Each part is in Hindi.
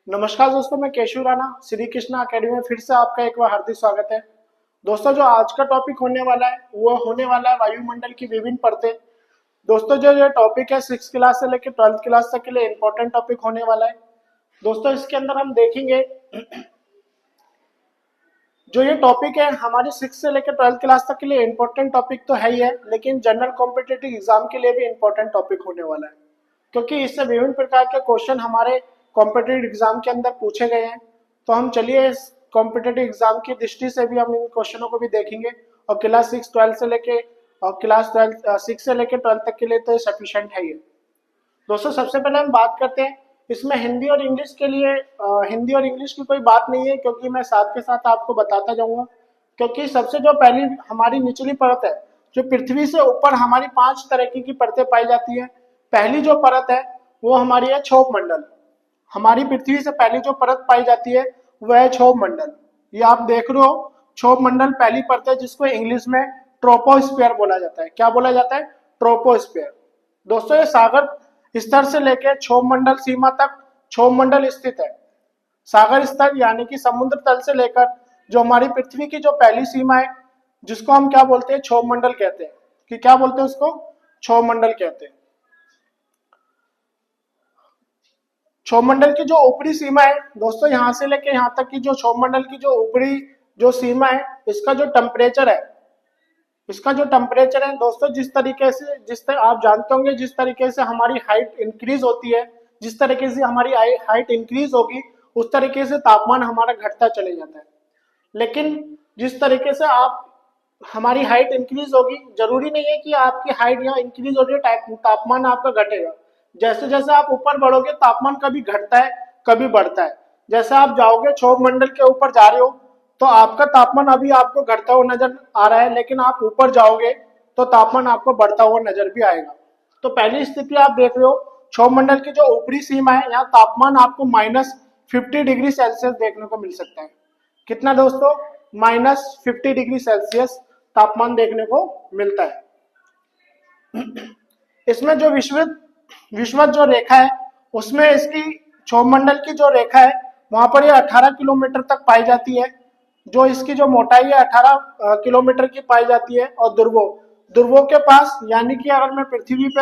नमस्कार दोस्तों, मैं केशव राणा श्री कृष्णा अकेडमी में फिर से आपका एक बार हार्दिक स्वागत है। दोस्तों, जो आज का टॉपिक होने वाला है वो होने वाला है वायुमंडल की विभिन्न परतें। दोस्तों, जो ये टॉपिक है 6th क्लास से लेकर 12th क्लास तक के लिए इंपॉर्टेंट टॉपिक होने वाला है। दोस्तों, इसके अंदर हम देखेंगे जो ये टॉपिक है हमारी 6th से लेकर 12th क्लास तक के लिए इंपॉर्टेंट टॉपिक तो है ही है, लेकिन जनरल कॉम्पिटिटिव एग्जाम के लिए भी इंपॉर्टेंट टॉपिक होने वाला है, क्योंकि इससे विभिन्न प्रकार के क्वेश्चन हमारे कॉम्पिटिटिव एग्जाम के अंदर पूछे गए हैं। तो हम चलिए इस कॉम्पिटिटिव एग्जाम की दृष्टि से भी हम इन क्वेश्चनों को भी देखेंगे। और क्लास 6 12 से लेके और क्लास 12 6 से लेकर 12 तक के लिए तो सफिशिएंट है ये। दोस्तों, सबसे पहले हम बात करते हैं इसमें हिंदी और इंग्लिश के लिए। हिंदी और इंग्लिश की कोई बात नहीं है, क्योंकि मैं साथ के साथ आपको बताता जाऊंगा। क्योंकि सबसे जो पहली हमारी निचली परत है, जो पृथ्वी से ऊपर हमारी 5 तरह की परतें पाई जाती है। पहली जो परत है वो हमारी है क्षोभ मंडल। हमारी पृथ्वी से पहली जो परत पाई जाती है वह है क्षोभ मंडल। ये आप देख रहे हो, क्षोभ मंडल पहली परत है, जिसको इंग्लिश में ट्रोपोस्फियर बोला जाता है। क्या बोला जाता है? ट्रोपोस्फियर। दोस्तों, ये सागर स्तर से लेकर क्षोभ मंडल सीमा तक क्षोभ मंडल स्थित है। सागर स्तर यानी कि समुद्र तल से लेकर जो हमारी पृथ्वी की जो पहली सीमा है, जिसको हम क्या बोलते हैं? क्षोभ मंडल कहते हैं। कि क्या बोलते हैं उसको? क्षोभ मंडल कहते हैं। क्षोभ मंडल की जो ऊपरी सीमा है दोस्तों, यहां से लेकर यहां तक की जो क्षोभ मंडल की जो ऊपरी जो सीमा है, इसका जो टेम्परेचर है, दोस्तों, आप जानते होंगे, जिस तरीके से हमारी हाइट इंक्रीज होती है, जिस तरीके से हमारी हाइट इंक्रीज होगी, उस तरीके से तापमान हमारा घटता चले जाता है। लेकिन जिस तरीके से आप हमारी हाइट इंक्रीज होगी, जरूरी नहीं है कि आपकी हाइट यहाँ इंक्रीज हो रही है तापमान आपका घटेगा। जैसे जैसे आप ऊपर बढ़ोगे तापमान कभी घटता है कभी बढ़ता है। जैसे आप जाओगे क्षोभ मंडल के ऊपर जा रहे हो तो आपका तापमान अभी आपको घटता हुआ नजर आ रहा है, लेकिन आप ऊपर जाओगे तो तापमान आपको बढ़ता हुआ नजर भी आएगा। तो पहली स्थिति आप देख रहे हो, क्षोभ मंडल की जो ऊपरी सीमा है, यहाँ तापमान आपको -50 डिग्री सेल्सियस देखने को मिल सकता है। कितना दोस्तों? -50 डिग्री सेल्सियस तापमान देखने को मिलता है। इसमें जो विषुवत जो रेखा है, उसमें इसकी क्षोभ मंडल की जो रेखा है वहां पर ये 18 किलोमीटर तक पाई जाती है। जो इसकी जो मोटाई है 18 किलोमीटर की पाई जाती है। और ध्रुवों के पास, यानी कि अगर मैं पृथ्वी पे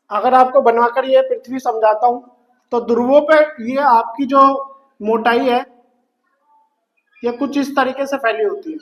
अगर आपको बनवाकर ये पृथ्वी समझाता हूं, तो ध्रुवों पे ये आपकी जो मोटाई है ये कुछ इस तरीके से फैली होती है।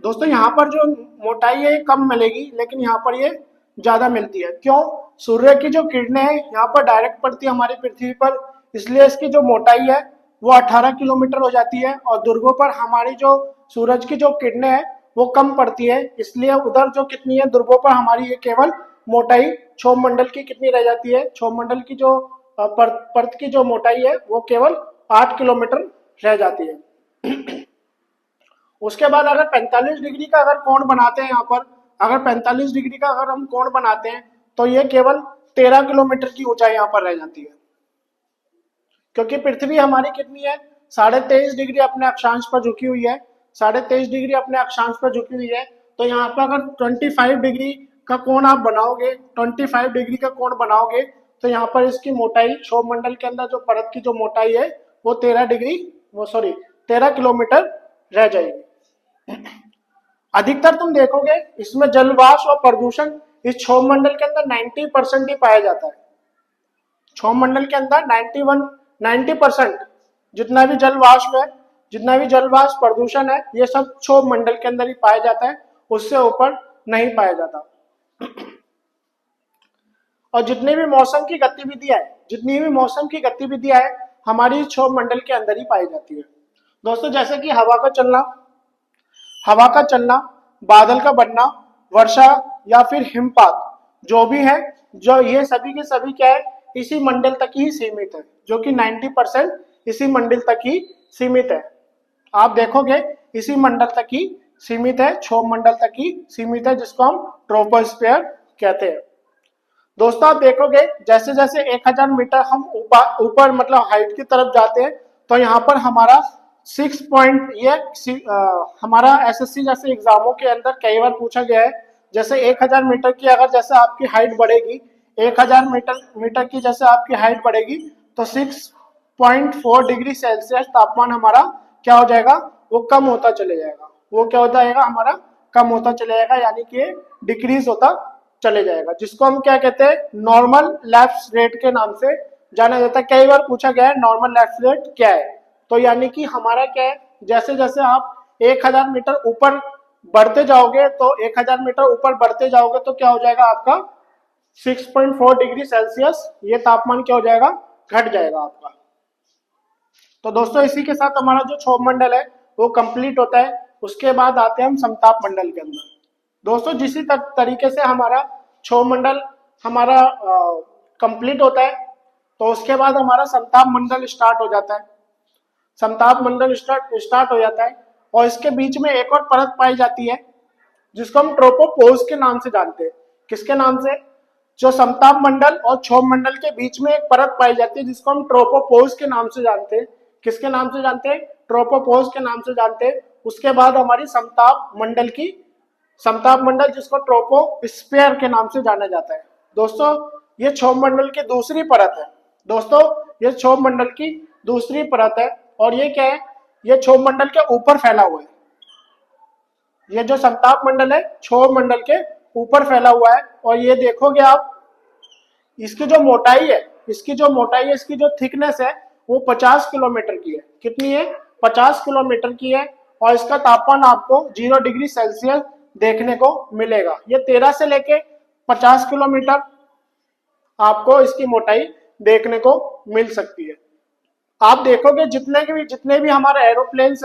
दोस्तों, यहाँ पर जो मोटाई है कम मिलेगी, लेकिन यहाँ पर ये ज्यादा मिलती है। क्यों? सूर्य की जो किरणें हैं यहाँ पर डायरेक्ट पड़ती है हमारी पृथ्वी पर, इसलिए इसकी जो मोटाई है वो 18 किलोमीटर हो जाती है। और ध्रुवों पर हमारी जो सूरज की जो किरणें हैं वो कम पड़ती है, इसलिए उधर जो कितनी है ध्रुवों पर हमारी ये केवल मोटाई क्षोभ मंडल की कितनी रह जाती है? क्षोभ मंडल की जो परत की जो मोटाई है वो केवल 8 किलोमीटर रह जाती है। उसके बाद अगर 45 डिग्री का अगर कोण बनाते हैं, यहाँ पर अगर 45 डिग्री का अगर हम कोण बनाते हैं तो ये केवल 13 किलोमीटर की ऊंचाई यहाँ पर रह जाती है। क्योंकि पृथ्वी हमारी कितनी है? 23.5 डिग्री अपने अक्षांश पर झुकी हुई है। 23.5 डिग्री अपने अक्षांश पर झुकी हुई है। तो यहाँ पर अगर 25 डिग्री का कोण आप बनाओगे, 25 डिग्री का कोण बनाओगे, तो यहाँ पर इसकी मोटाई क्षोभ मंडल के अंदर जो परत की जो मोटाई है वो 13 किलोमीटर रह जाएगी। अधिकतर तुम देखोगे इसमें जलवाष्प और प्रदूषण इस क्षोभ मंडल के अंदर 90% ही पाया जाता है। क्षोभ मंडल के अंदर 90% जितना भी जलवाष्प प्रदूषण है, ये सब क्षोभ मंडल के अंदर ही पाया जाता है, उससे ऊपर नहीं पाया जाता। और जितनी भी मौसम की गतिविधियां है हमारी क्षोभ मंडल के अंदर ही पाई जाती है। दोस्तों, जैसे कि हवा का चलना, बादल का बनना, वर्षा या फिर हिमपात, जो भी है, जो ये सभी के सभी क्या है? इसी मंडल तक ही सीमित है, जो कि 90% इसी मंडल तक ही सीमित है। आप देखोगे इसी मंडल तक ही सीमित है, क्षोभ मंडल तक ही सीमित है, जिसको हम ट्रोपोस्फियर कहते हैं। दोस्तों, आप देखोगे जैसे जैसे 1000 मीटर हम ऊपर मतलब हाइट की तरफ जाते हैं, तो यहाँ पर हमारा 6 पॉइंट हमारा एसएससी जैसे एग्जामों के अंदर कई बार पूछा गया है। जैसे 1000 मीटर की अगर जैसे आपकी हाइट बढ़ेगी, 1000 मीटर की जैसे आपकी हाइट बढ़ेगी तो 6.4 डिग्री सेल्सियस तापमान हमारा क्या हो जाएगा, वो कम होता चले जाएगा। वो क्या हो जाएगा हमारा, कम होता चले जाएगा, यानी कि डिक्रीज होता चले जाएगा, जिसको हम क्या कहते हैं, नॉर्मल लैप्स रेट के नाम से जाना जाता है। कई बार पूछा गया है नॉर्मल लैप्स रेट क्या है। तो यानी कि हमारा क्या है, जैसे जैसे आप 1000 मीटर ऊपर बढ़ते जाओगे तो 1000 मीटर ऊपर बढ़ते जाओगे तो क्या हो जाएगा आपका 6.4 डिग्री सेल्सियस ये तापमान क्या हो जाएगा, घट जाएगा आपका। तो दोस्तों इसी के साथ हमारा जो क्षोभ मंडल है वो कंप्लीट होता है। उसके बाद आते हैं हम समताप मंडल के अंदर। दोस्तों जिसी तरीके से हमारा क्षोभ मंडल हमारा कंप्लीट होता है तो उसके बाद हमारा समताप मंडल स्टार्ट हो जाता है। समताप मंडल स्टार्ट हो जाता है और इसके बीच में एक और परत पाई जाती है जिसको हम ट्रोपोपोज के नाम से जानते हैं। किसके नाम से, जो समताप मंडल और क्षोभ मंडल के बीच में एक परत पाई जाती है जिसको हम ट्रोपोपोज के नाम से जानते हैं। किसके नाम से जानते हैं, ट्रोपोपोज के नाम से जानते हैं। उसके बाद हमारी समताप मंडल जिसको ट्रोपोस्फीयर के नाम से जाना जाता है। दोस्तों ये क्षोभ मंडल की दूसरी परत है। दोस्तों ये क्षोभ मंडल की दूसरी परत है और ये क्या है, ये क्षोभ मंडल के ऊपर फैला हुआ है। ये जो समताप मंडल है क्षोभ मंडल के ऊपर फैला हुआ है और ये देखोगे आप, इसकी जो मोटाई है, इसकी जो थिकनेस है वो 50 किलोमीटर की है। कितनी है, 50 किलोमीटर की है। और इसका तापमान आपको 0 डिग्री सेल्सियस देखने को मिलेगा। ये 13 से लेके 50 किलोमीटर आपको इसकी मोटाई देखने को मिल सकती है। आप देखोगे जितने भी हमारे एरोप्लेन्स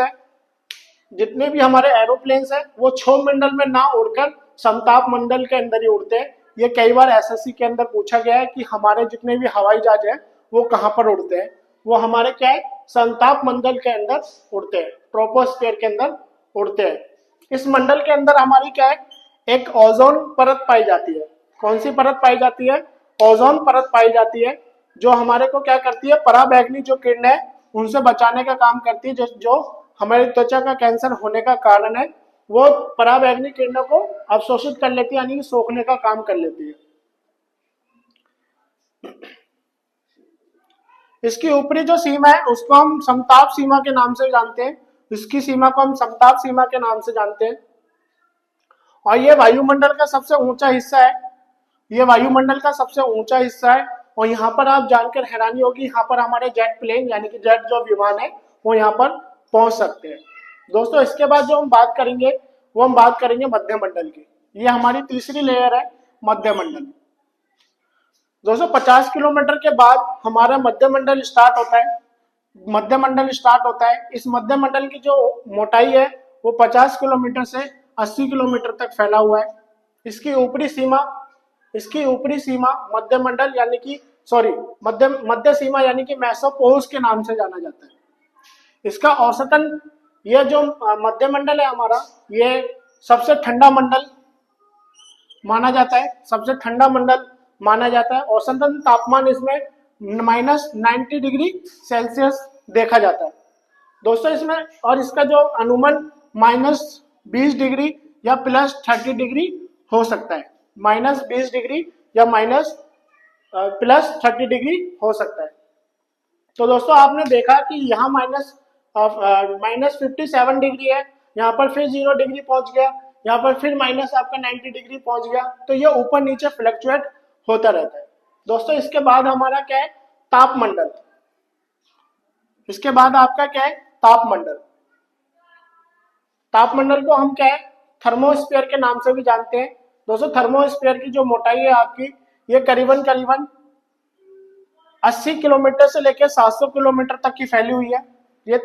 हैं वो क्षोभ मंडल में ना उड़कर समताप मंडल के अंदर ही उड़ते हैं। ये कई बार एसएससी के अंदर पूछा गया है कि हमारे जितने भी हवाई जहाज हैं वो कहाँ पर उड़ते हैं, वो हमारे क्या है, समताप मंडल के अंदर उड़ते हैं, ट्रोपोस्फीयर के अंदर उड़ते हैं। इस मंडल के अंदर हमारी क्या है, एक ओजोन परत पाई जाती है। कौन सी परत पाई जाती है, ओजोन परत पाई जाती है, जो हमारे को क्या करती है, पराबैंगनी जो किरण है उनसे बचाने का काम करती है। जो हमारी त्वचा का कैंसर होने का कारण है वो पराबैंगनी किरणों को अवशोषित कर लेती है, यानी कि सोखने का काम कर लेती है। इसकी ऊपरी जो सीमा है उसको हम समताप सीमा के नाम से जानते हैं। इसकी सीमा को हम समताप सीमा के नाम से जानते हैं। और ये वायुमंडल का सबसे ऊंचा हिस्सा है। ये वायुमंडल का सबसे ऊंचा हिस्सा है और यहाँ पर आप जानकर हैरानी होगी, यहाँ पर हमारे जेट प्लेन यानी कि जेट जो विमान है वो यहाँ पर पहुंच सकते हैं। दोस्तों इसके बाद जो हम बात करेंगे वो हम बात करेंगे मध्यमंडल की। ये हमारी तीसरी लेयर है, मध्यमंडल। दोस्तों 50 किलोमीटर के बाद हमारा मध्यमंडल स्टार्ट होता है। इस मध्यमंडल की जो मोटाई है वो 50 किलोमीटर से 80 किलोमीटर तक फैला हुआ है। इसकी ऊपरी सीमा मध्यमंडल यानी कि मध्य सीमा यानी कि मेसोपोज के नाम से जाना जाता है। इसका औसतन ये जो मध्यमंडल है हमारा, ये सबसे ठंडा मंडल माना जाता है। औसतन तापमान इसमें -90 डिग्री सेल्सियस देखा जाता है। दोस्तों इसमें और इसका जो अनुमान -20 डिग्री या +30 डिग्री हो सकता है। -20 डिग्री या +30 डिग्री हो सकता है। तो दोस्तों आपने देखा कि यहाँ -57 डिग्री है, यहाँ पर फिर 0 डिग्री पहुंच गया, यहाँ पर फिर आपका 90 डिग्री पहुंच गया। तो ये ऊपर नीचे फ्लक्चुएट होता रहता है। दोस्तों इसके बाद हमारा क्या है, तापमंडल। इसके बाद आपका क्या है, तापमंडल को हम क्या है, थर्मोस्फीयर के नाम से भी जानते हैं। दोस्तों थर्मोस्फीयर की जो मोटाई है आपकी, ये करीबन 80 किलोमीटर से लेकर 700 किलोमीटर तक की फैली हुई है। ये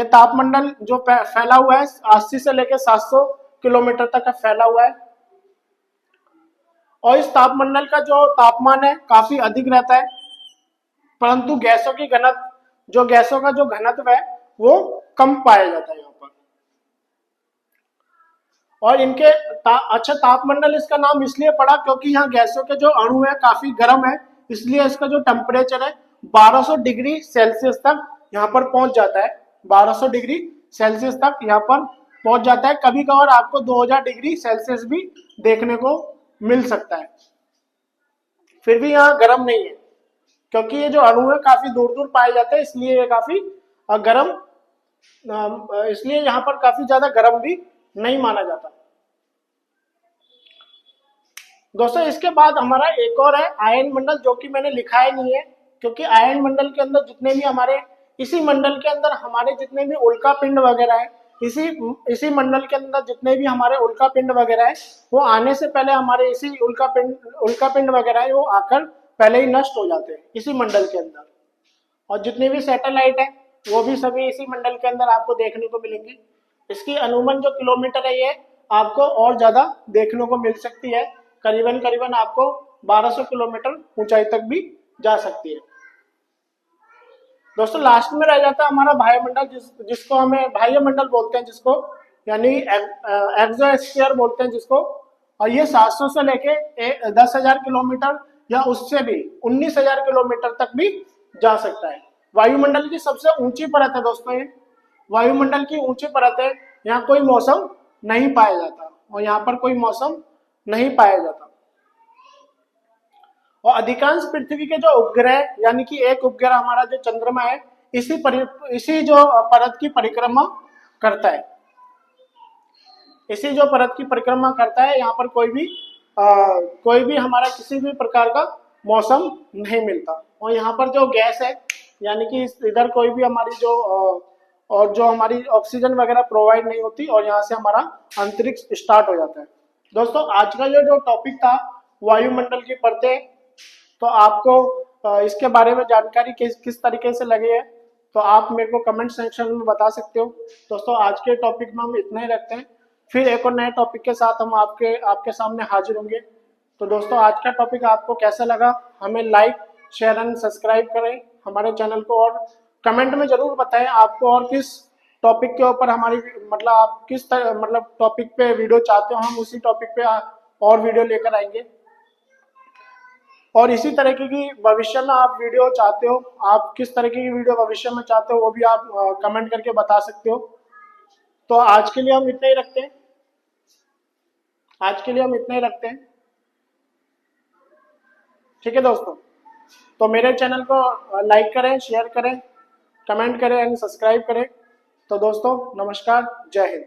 तापमंडल जो फैला हुआ है 80 से लेकर 700 किलोमीटर तक का फैला हुआ है। और इस तापमंडल का जो तापमान है काफी अधिक रहता है, परंतु गैसों का जो घनत्व है वो कम पाया जाता है यहाँ पर। और इनके तापमंडल इसका नाम इसलिए पड़ा क्योंकि यहाँ गैसों के जो अणु है काफी गर्म है, इसलिए इसका जो टेम्परेचर है 1200 डिग्री सेल्सियस तक यहाँ पर पहुंच जाता है, 1200 डिग्री सेल्सियस तक यहाँ पर पहुंच जाता है। कभी कभार आपको 2000 डिग्री सेल्सियस भी देखने को मिल सकता है। फिर भी यहाँ गर्म नहीं है, क्योंकि ये जो अणु है काफी दूर दूर पाए जाते हैं, इसलिए ये काफी गर्म, इसलिए यहाँ पर काफी ज्यादा गर्म भी नहीं माना जाता। दोस्तों इसके बाद हमारा एक और है आयन मंडल, जो कि मैंने लिखा ही नहीं है, क्योंकि आयन मंडल के अंदर जितने भी हमारे, इसी मंडल के अंदर हमारे जितने भी उल्का पिंड वगैरह है, इसी मंडल के अंदर जितने भी हमारे उल्का पिंड वगैरह है, वो आने से पहले हमारे इसी उल्का पिंड वगैरह है वो आकर पहले ही नष्ट हो जाते हैं इसी मंडल के अंदर। और जितने भी सैटेलाइट है वो भी सभी इसी मंडल के अंदर आपको देखने को मिलेंगी। इसकी अनुमान जो किलोमीटर है ये आपको और ज्यादा देखने को मिल सकती है, करीबन करीबन आपको 1200 किलोमीटर ऊंचाई तक भी जा सकती है। दोस्तों लास्ट में रह जाता है हमारा वायुमंडल, जिसको हमें बाह्य मंडल बोलते हैं, जिसको यानी एक्सोस्फीयर बोलते हैं जिसको। और ये 700 से लेके 10,000 किलोमीटर या उससे भी 19,000 किलोमीटर तक भी जा सकता है। वायुमंडल की सबसे ऊंची परत है दोस्तों ये, वायुमंडल की ऊंची परत है। यहाँ कोई मौसम नहीं पाया जाता, और यहाँ पर कोई मौसम नहीं पाया जाता। और अधिकांश पृथ्वी के जो उपग्रह, यानी कि एक उपग्रह हमारा जो चंद्रमा है, इसी जो परत की परिक्रमा करता है, इसी जो परत की परिक्रमा करता है। यहाँ पर कोई भी हमारा किसी भी प्रकार का मौसम नहीं मिलता। और यहाँ पर जो गैस है, यानी कि इधर कोई भी हमारी और जो हमारी ऑक्सीजन वगैरह प्रोवाइड नहीं होती, और यहाँ से हमारा अंतरिक्ष स्टार्ट हो जाता है। दोस्तों आज का जो टॉपिक था वायुमंडल की परतें, तो आपको इसके बारे में जानकारी किस तरीके से लगी है तो आप मेरे को कमेंट सेक्शन में बता सकते हो। दोस्तों आज के टॉपिक में हम इतना ही रखते हैं, फिर एक और नए टॉपिक के साथ हम आपके सामने हाजिर होंगे। तो दोस्तों आज का टॉपिक आपको कैसा लगा, हमें लाइक शेयर एंड सब्सक्राइब करें हमारे चैनल को, और कमेंट में जरूर बताएं आपको और किस टॉपिक के ऊपर हमारी आप किस टॉपिक पे वीडियो चाहते हो, हम उसी टॉपिक पे और वीडियो लेकर आएंगे। और इसी तरीके की भविष्य में आप वीडियो चाहते हो, आप किस तरीके की वीडियो भविष्य में चाहते हो वो भी आप कमेंट करके बता सकते हो। तो आज के लिए हम इतना ही रखते हैं, ठीक है दोस्तों। तो मेरे चैनल को लाइक करें, शेयर करें, कमेंट करें एंड सब्सक्राइब करें। तो दोस्तों नमस्कार, जय हिंद।